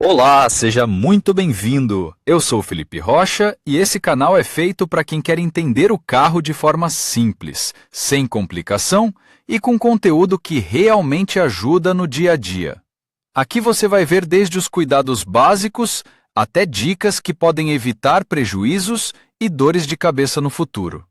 Olá, seja muito bem-vindo! Eu sou Felipe Rocha e esse canal é feito para quem quer entender o carro de forma simples, sem complicação e com conteúdo que realmente ajuda no dia a dia. Aqui você vai ver desde os cuidados básicos até dicas que podem evitar prejuízos e dores de cabeça no futuro.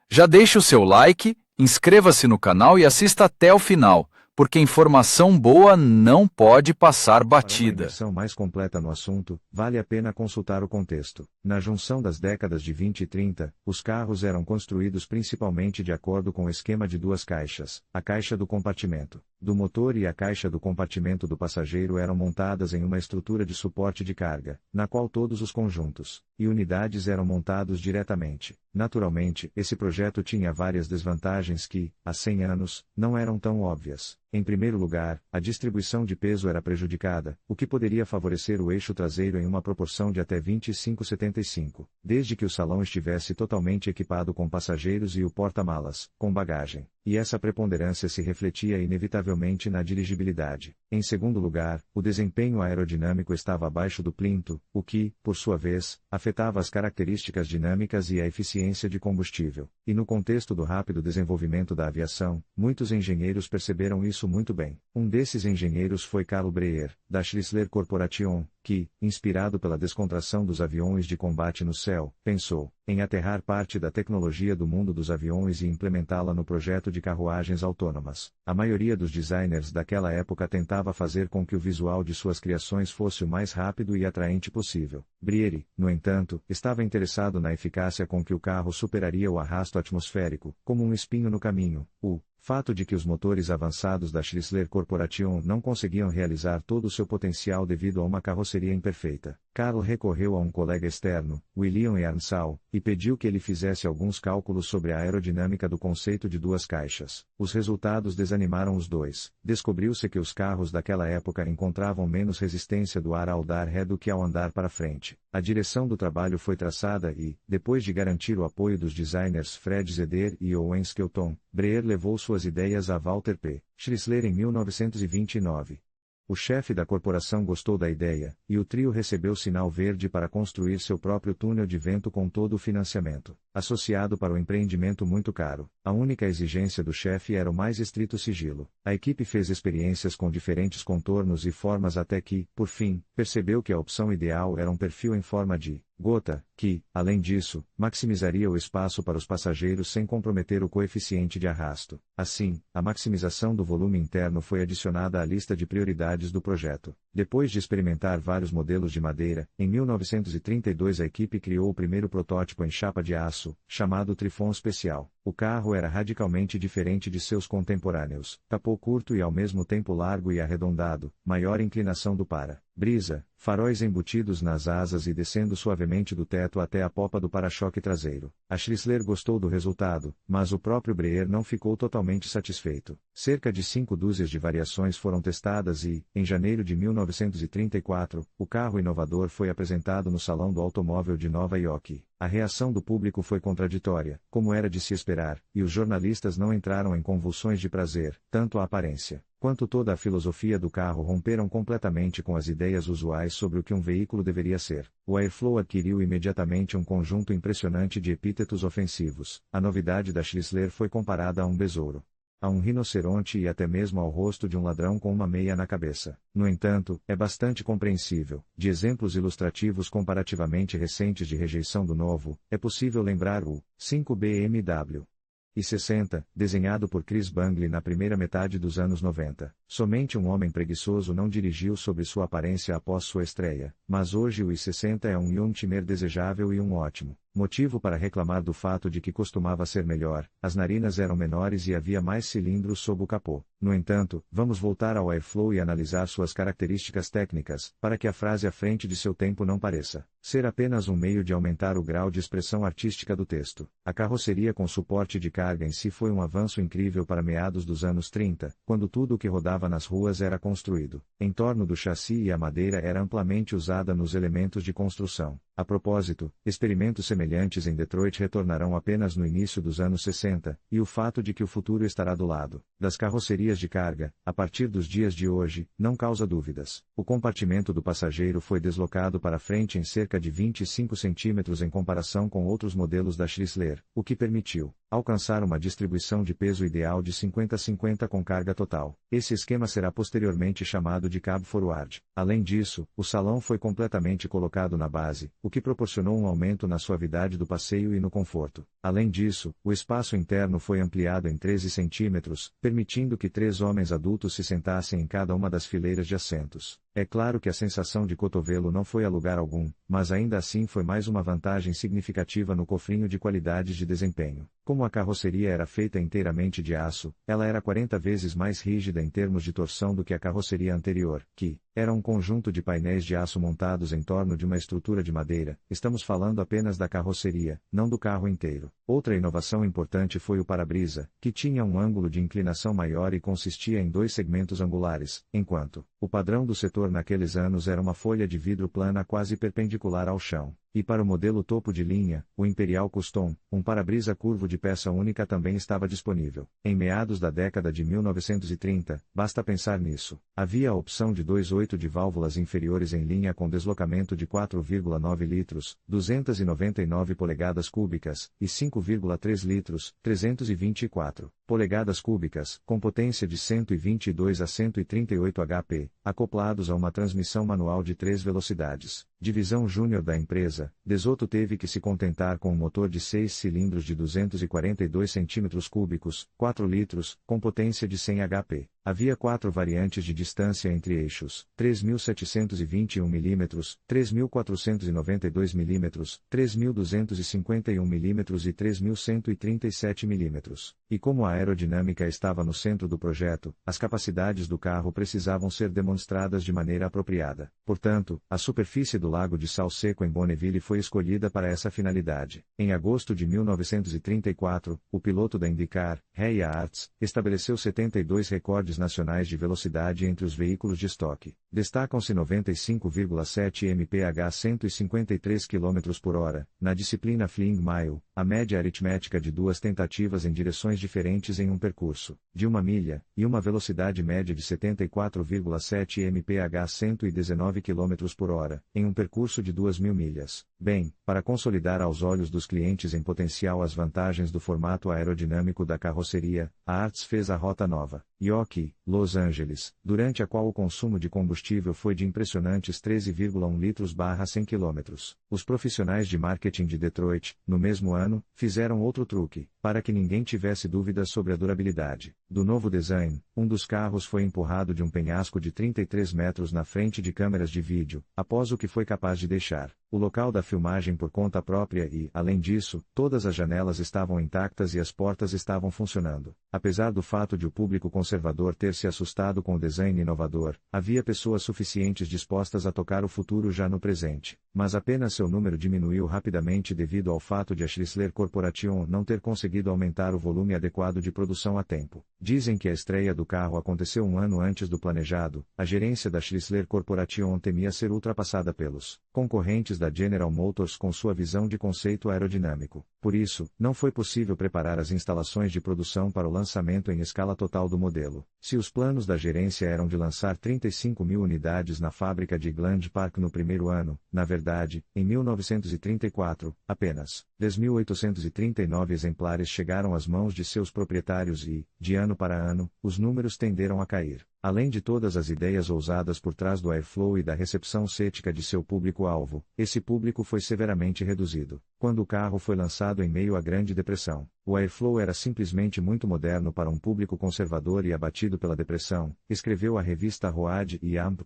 Já deixe o seu like, inscreva-se no canal e assista até o final, porque informação boa não pode passar Para uma batida. imersão mais completa no assunto, vale a pena consultar o contexto. Na junção das décadas de 20 e 30, os carros eram construídos principalmente de acordo com o esquema de duas caixas, a caixa do compartimento do motor e a caixa do compartimento do passageiro eram montadas em uma estrutura de suporte de carga, na qual todos os conjuntos e unidades eram montados diretamente. Naturalmente, esse projeto tinha várias desvantagens que, há 100 anos, não eram tão óbvias. Em primeiro lugar, a distribuição de peso era prejudicada, o que poderia favorecer o eixo traseiro em uma proporção de até 25/75, desde que o salão estivesse totalmente equipado com passageiros e o porta-malas, com bagagem. E essa preponderância se refletia inevitavelmente na dirigibilidade. Em segundo lugar, o desempenho aerodinâmico estava abaixo do plinto, o que, por sua vez, afetava as características dinâmicas e a eficiência de combustível. E no contexto do rápido desenvolvimento da aviação, muitos engenheiros perceberam isso muito bem. Um desses engenheiros foi Carl Breer, da Chrysler Corporation, que, inspirado pela descontração dos aviões de combate no céu, pensou em aterrar parte da tecnologia do mundo dos aviões e implementá-la no projeto de carruagens autônomas. A maioria dos designers daquela época tentava fazer com que o visual de suas criações fosse o mais rápido e atraente possível. Breer, no entanto, estava interessado na eficácia com que o carro superaria o arrasto atmosférico, como um espinho no caminho. O fato de que os motores avançados da Chrysler Corporation não conseguiam realizar todo o seu potencial devido a uma carroceria imperfeita. Carl recorreu a um colega externo, William Earnshaw, e pediu que ele fizesse alguns cálculos sobre a aerodinâmica do conceito de duas caixas. Os resultados desanimaram os dois. Descobriu-se que os carros daquela época encontravam menos resistência do ar ao dar ré do que ao andar para frente. A direção do trabalho foi traçada e, depois de garantir o apoio dos designers Fred Zeder e Owen Skelton, Breer levou suas ideias a Walter P. Chrysler em 1929. O chefe da corporação gostou da ideia, e o trio recebeu sinal verde para construir seu próprio túnel de vento com todo o financiamento, associado para o empreendimento muito caro. A única exigência do chefe era o mais estrito sigilo. A equipe fez experiências com diferentes contornos e formas até que, por fim, percebeu que a opção ideal era um perfil em forma de gota, que, além disso, maximizaria o espaço para os passageiros sem comprometer o coeficiente de arrasto. Assim, a maximização do volume interno foi adicionada à lista de prioridades do projeto. Depois de experimentar vários modelos de madeira, em 1932 a equipe criou o primeiro protótipo em chapa de aço, chamado Trifon Special. O carro era radicalmente diferente de seus contemporâneos, capô curto e ao mesmo tempo largo e arredondado, maior inclinação do para-brisa, faróis embutidos nas asas e descendo suavemente do teto até a popa do para-choque traseiro. A Chrysler gostou do resultado, mas o próprio Breer não ficou totalmente satisfeito. Cerca de 5 dúzias de variações foram testadas e, em janeiro de 1934, o carro inovador foi apresentado no Salão do Automóvel de Nova York. A reação do público foi contraditória, como era de se esperar, e os jornalistas não entraram em convulsões de prazer. Tanto a aparência quanto toda a filosofia do carro romperam completamente com as ideias usuais sobre o que um veículo deveria ser. O Airflow adquiriu imediatamente um conjunto impressionante de epítetos ofensivos. A novidade da Chrysler foi comparada a um besouro, a um rinoceronte e até mesmo ao rosto de um ladrão com uma meia na cabeça. No entanto, é bastante compreensível. De exemplos ilustrativos comparativamente recentes de rejeição do novo, é possível lembrar o 5 BMW i60, desenhado por Chris Bangley na primeira metade dos anos 90. Somente um homem preguiçoso não dirigiu sobre sua aparência após sua estreia, mas hoje o i60 é um Youngtimer desejável e um ótimo motivo para reclamar do fato de que costumava ser melhor. As narinas eram menores e havia mais cilindros sob o capô. No entanto, vamos voltar ao Airflow e analisar suas características técnicas, para que a frase à frente de seu tempo não pareça ser apenas um meio de aumentar o grau de expressão artística do texto. A carroceria com suporte de carga em si foi um avanço incrível para meados dos anos 30, quando tudo o que rodava nas ruas era construído em torno do chassi e a madeira era amplamente usada nos elementos de construção. A propósito, experimentos semelhantes em Detroit retornarão apenas no início dos anos 60, e o fato de que o futuro estará do lado das carrocerias de carga, a partir dos dias de hoje, não causa dúvidas. O compartimento do passageiro foi deslocado para frente em cerca de 25 centímetros em comparação com outros modelos da Chrysler, o que permitiu alcançar uma distribuição de peso ideal de 50-50 com carga total. Esse esquema será posteriormente chamado de cab forward. Além disso, o salão foi completamente colocado na base, o que proporcionou um aumento na suavidade do passeio e no conforto. Além disso, o espaço interno foi ampliado em 13 centímetros, permitindo que 3 homens adultos se sentassem em cada uma das fileiras de assentos. É claro que a sensação de cotovelo não foi a lugar algum, mas ainda assim foi mais uma vantagem significativa no cofrinho de qualidades de desempenho. Como a carroceria era feita inteiramente de aço, ela era 40 vezes mais rígida em termos de torção do que a carroceria anterior, que era um conjunto de painéis de aço montados em torno de uma estrutura de madeira. Estamos falando apenas da carroceria, não do carro inteiro. Outra inovação importante foi o para-brisa, que tinha um ângulo de inclinação maior e consistia em 2 segmentos angulares, enquanto o padrão do setor naqueles anos era uma folha de vidro plana quase perpendicular ao chão. E para o modelo topo de linha, o Imperial Custom, um para-brisa curvo de peça única também estava disponível. Em meados da década de 1930, basta pensar nisso. Havia a opção de 2.8 de válvulas inferiores em linha com deslocamento de 4,9 litros, 299 polegadas cúbicas, e 5,3 litros, 324 polegadas cúbicas, com potência de 122 a 138 HP, acoplados a uma transmissão manual de 3 velocidades. Divisão júnior da empresa, DeSoto teve que se contentar com um motor de 6 cilindros de 242 cm3, 4 litros, com potência de 100 HP. Havia 4 variantes de distância entre eixos: 3.721 mm, 3.492 mm, 3.251 mm e 3.137 mm. E como a aerodinâmica estava no centro do projeto, as capacidades do carro precisavam ser demonstradas de maneira apropriada. Portanto, a superfície do Lago de Sal Seco em Bonneville foi escolhida para essa finalidade. Em agosto de 1934, o piloto da IndyCar, Ray Aerts, estabeleceu 72 recordes nacionais de velocidade entre os veículos de estoque. Destacam-se 95,7 mph 153 km/h, na disciplina Flying Mile, a média aritmética de 2 tentativas em direções diferentes em um percurso de 1 milha, e uma velocidade média de 74,7 mph 119 km/h, em um percurso de 2.000 milhas. Bem, para consolidar aos olhos dos clientes em potencial as vantagens do formato aerodinâmico da carroceria, a Aerts fez a rota nova, Yoki, Los Angeles, durante a qual o consumo de combustível foi de impressionantes 13,1 litros/100 km. Os profissionais de marketing de Detroit, no mesmo ano, fizeram outro truque, para que ninguém tivesse dúvidas sobre a durabilidade do novo design. Um dos carros foi empurrado de um penhasco de 33 metros na frente de câmeras de vídeo, após o que foi capaz de deixar o local da filmagem por conta própria e, além disso, todas as janelas estavam intactas e as portas estavam funcionando. Apesar do fato de o público conservador ter se assustado com o design inovador, havia pessoas suficientes dispostas a tocar o futuro já no presente. Mas apenas seu número diminuiu rapidamente devido ao fato de a Chrysler Corporation não ter conseguido aumentar o volume adequado de produção a tempo. Dizem que a estreia do carro aconteceu um ano antes do planejado. A gerência da Chrysler Corporation temia ser ultrapassada pelos concorrentes da General Motors com sua visão de conceito aerodinâmico. Por isso, não foi possível preparar as instalações de produção para o lançamento em escala total do modelo. Se os planos da gerência eram de lançar 35.000 unidades na fábrica de Grange Park no primeiro ano, na verdade, em 1934, apenas 10.839 exemplares chegaram às mãos de seus proprietários e, de ano para ano, os números tenderam a cair. Além de todas as ideias ousadas por trás do Airflow e da recepção cética de seu público-alvo, esse público foi severamente reduzido. Quando o carro foi lançado em meio à Grande Depressão, o Airflow era simplesmente muito moderno para um público conservador e abatido pela depressão, escreveu a revista Road e Amp.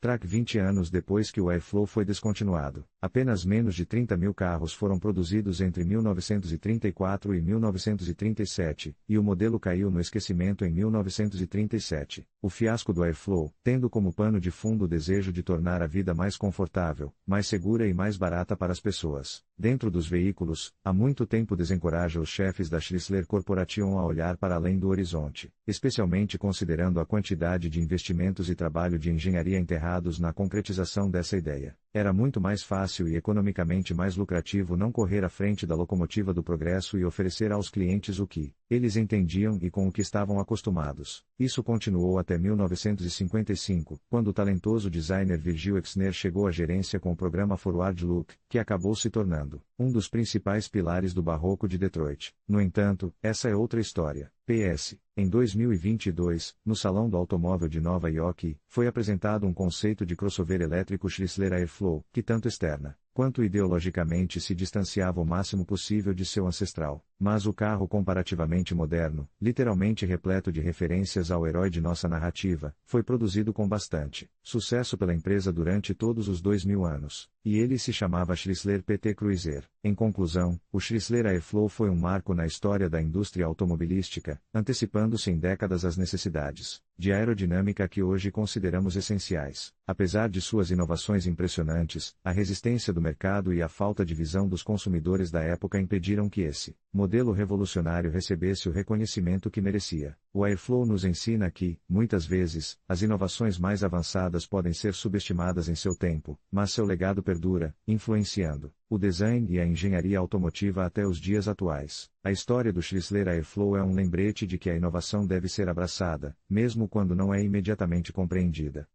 Track 20 anos depois que o Airflow foi descontinuado, apenas menos de 30.000 carros foram produzidos entre 1934 e 1937, e o modelo caiu no esquecimento em 1937. O fiasco do Airflow, tendo como pano de fundo o desejo de tornar a vida mais confortável, mais segura e mais barata para as pessoas, dentro dos veículos, há muito tempo desencoraja os chefes da Chrysler Corporation a olhar para além do horizonte, especialmente considerando a quantidade de investimentos e trabalho de engenharia enterrados na concretização dessa ideia. Era muito mais fácil e economicamente mais lucrativo não correr à frente da locomotiva do progresso e oferecer aos clientes o que eles entendiam e com o que estavam acostumados. Isso continuou até 1955, quando o talentoso designer Virgil Exner chegou à gerência com o programa Forward Look, que acabou se tornando um dos principais pilares do barroco de Detroit. No entanto, essa é outra história. PS. Em 2022, no Salão do Automóvel de Nova York, foi apresentado um conceito de crossover elétrico Chrysler Airflow, que tanto externa quanto ideologicamente se distanciava o máximo possível de seu ancestral. Mas o carro comparativamente moderno, literalmente repleto de referências ao herói de nossa narrativa, foi produzido com bastante sucesso pela empresa durante todos os 2000 anos, e ele se chamava Chrysler PT Cruiser. Em conclusão, o Chrysler Airflow foi um marco na história da indústria automobilística, antecipando-se em décadas às necessidades de aerodinâmica que hoje consideramos essenciais. Apesar de suas inovações impressionantes, a resistência do mercado e a falta de visão dos consumidores da época impediram que esse modelo revolucionário recebesse o reconhecimento que merecia. O Airflow nos ensina que, muitas vezes, as inovações mais avançadas podem ser subestimadas em seu tempo, mas seu legado perdura, influenciando o design e a engenharia automotiva até os dias atuais. A história do Chrysler Airflow é um lembrete de que a inovação deve ser abraçada, mesmo quando não é imediatamente compreendida.